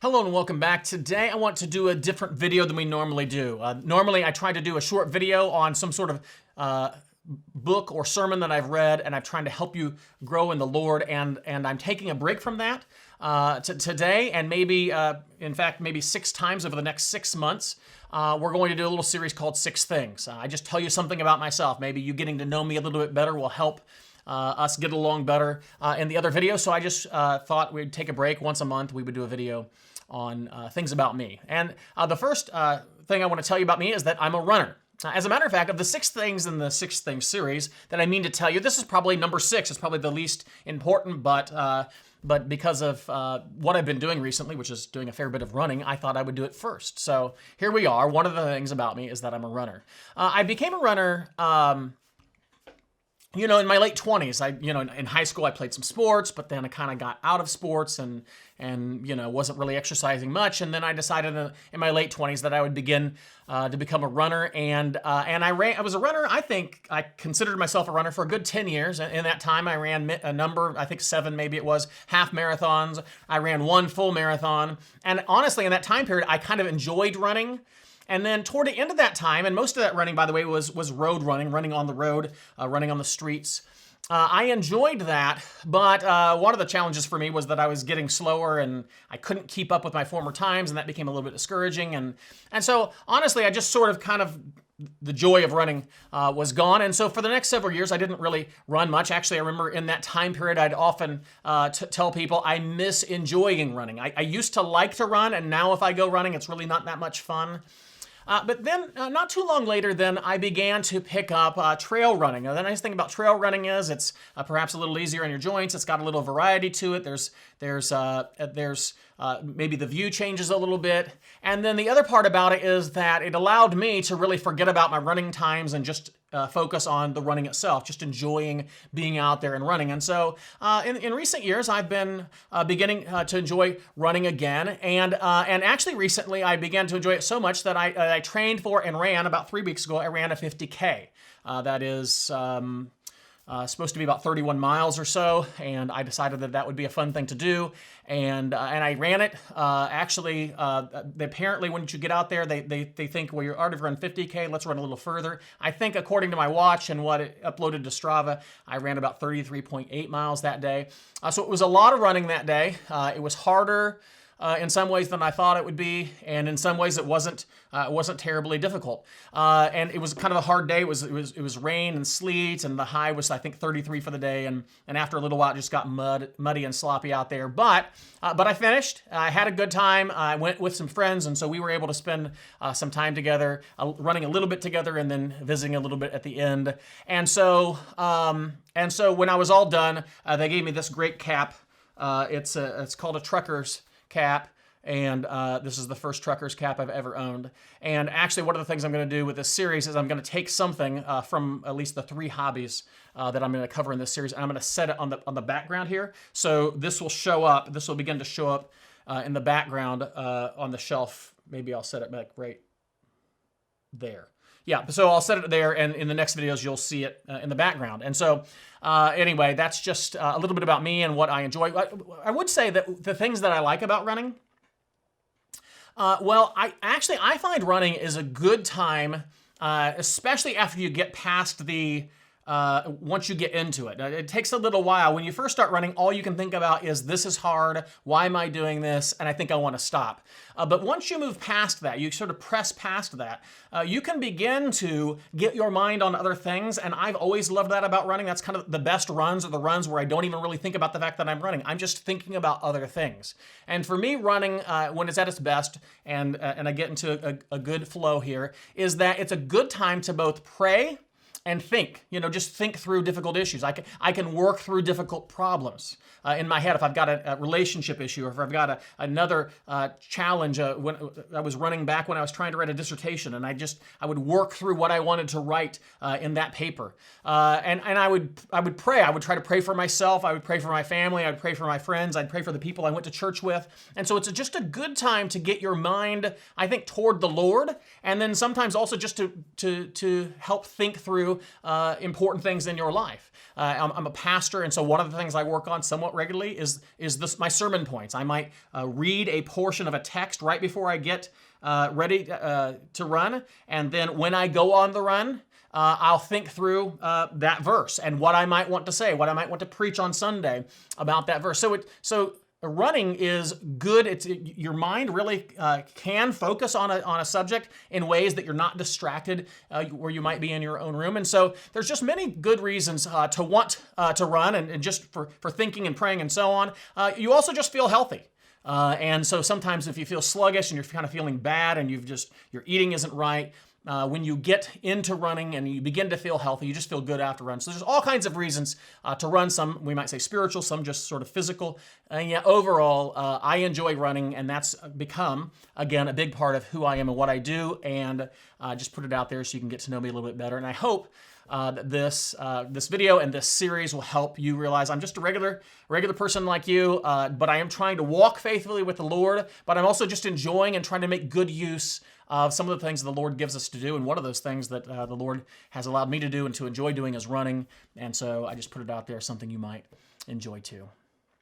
Hello and welcome back. Today I want to do a different video than we normally do. Normally I try to do a short video on some sort of book or sermon that I've read, and I'm trying to help you grow in the Lord, and I'm taking a break from that today, and maybe, in fact, maybe 6 times over the next 6 months. We're going to do a little series called 6 Things. I just tell you something about myself. Maybe you getting to know me a little bit better will help us get along better in the other videos. So I just thought we'd take a break once a month. We would do a video on things about me. And the first thing I want to tell you about me is that I'm a runner. As a matter of fact, of the 6 things in the 6 Things series that I mean to tell you, this is probably number 6. It's probably the least important, but because of what I've been doing recently, which is doing a fair bit of running, I thought I would do it first. So here we are. One of the things about me is that I'm a runner. I became a runner in my late 20s. In high school I played some sports, but then I kind of got out of sports and wasn't really exercising much. And then I decided in my late 20s that I would begin to become a runner. And I was a runner. I think I considered myself a runner for a good 10 years. In that time, I ran a number, I think 7 maybe it was, half marathons. I ran 1 full marathon. And honestly, in that time period, I kind of enjoyed running. And then toward the end of that time, and most of that running, by the way, was road running on the road, running on the streets. I enjoyed that, but one of the challenges for me was that I was getting slower and I couldn't keep up with my former times, and that became a little bit discouraging. And so, honestly, I just sort of the joy of running was gone. And so for the next several years, I didn't really run much. Actually, I remember in that time period, I'd often tell people I miss enjoying running. I used to like to run, and now if I go running, it's really not that much fun. But then, not too long later, then I began to pick up trail running. Now, the nice thing about trail running is it's perhaps a little easier on your joints. It's got a little variety to it. There's maybe the view changes a little bit. And then the other part about it is that it allowed me to really forget about my running times and just focus on the running itself, just enjoying being out there and running. And so in recent years, I've been beginning to enjoy running again. And actually recently, I began to enjoy it so much that I trained for and ran about 3 weeks ago. I ran a 50K. That is supposed to be about 31 miles or so, and I decided that would be a fun thing to do, and I ran it. Apparently, when you get out there, they think, well, you're already run 50K, let's run a little further. I think according to my watch and what it uploaded to Strava, I ran about 33.8 miles that day. So it was a lot of running that day. It was harder in some ways than I thought it would be, and in some ways it wasn't terribly difficult. And it was kind of a hard day. It was rain and sleet, and the high was, I think, 33 for the day. And after a little while, it just got muddy and sloppy out there. But I finished. I had a good time. I went with some friends, and so we were able to spend some time together, running a little bit together, and then visiting a little bit at the end. And so when I was all done, they gave me this great cap. It's called a trucker's cap, and this is the first trucker's cap I've ever owned. And actually, one of the things I'm going to do with this series is I'm going to take something from at least the 3 hobbies that I'm going to cover in this series, and I'm going to set it on the background here. So this will show up. This will begin to show up in the background on the shelf. Maybe I'll set it like right there. Yeah, so I'll set it there, and in the next videos, you'll see it in the background. And so anyway, that's just a little bit about me and what I enjoy. I would say that the things that I like about running, I find running is a good time, especially after you get past once you get into it. It takes a little while. When you first start running, all you can think about is, this is hard, why am I doing this, and I think I want to stop. But once you move past that, you sort of press past that, you can begin to get your mind on other things, and I've always loved that about running. That's kind of the best runs, are the runs where I don't even really think about the fact that I'm running. I'm just thinking about other things. And for me, running, when it's at its best, and I get into a good flow here, is that it's a good time to both pray and think, just think through difficult issues. I can work through difficult problems in my head. If I've got a relationship issue, or if I've got another challenge. When I was running back when I was trying to write a dissertation, and I would work through what I wanted to write in that paper. And I would pray. I would try to pray for myself. I would pray for my family. I would pray for my friends. I'd pray for the people I went to church with. And so it's just a good time to get your mind, I think, toward the Lord, and then sometimes also just to help think through through important things in your life. I'm a pastor, and so one of the things I work on somewhat regularly is my sermon points. I might read a portion of a text right before I get ready to run, and then when I go on the run, I'll think through that verse and what I might want to say, what I might want to preach on Sunday about that verse. So running is good. Your mind really can focus on a subject in ways that you're not distracted where you might be in your own room. And so there's just many good reasons to want to run, and just for thinking and praying and so on. You also just feel healthy. And so sometimes if you feel sluggish and you're kind of feeling bad and your eating isn't right, when you get into running and you begin to feel healthy, you just feel good after run. So there's all kinds of reasons to run. Some we might say spiritual, some just sort of physical. And yet overall, I enjoy running, and that's become, again, a big part of who I am and what I do. And just put it out there so you can get to know me a little bit better. And I hope that this video and this series will help you realize I'm just a regular person like you, but I am trying to walk faithfully with the Lord, but I'm also just enjoying and trying to make good use of some of the things the Lord gives us to do. And one of those things that the Lord has allowed me to do and to enjoy doing is running. And so I just put it out there, something you might enjoy too.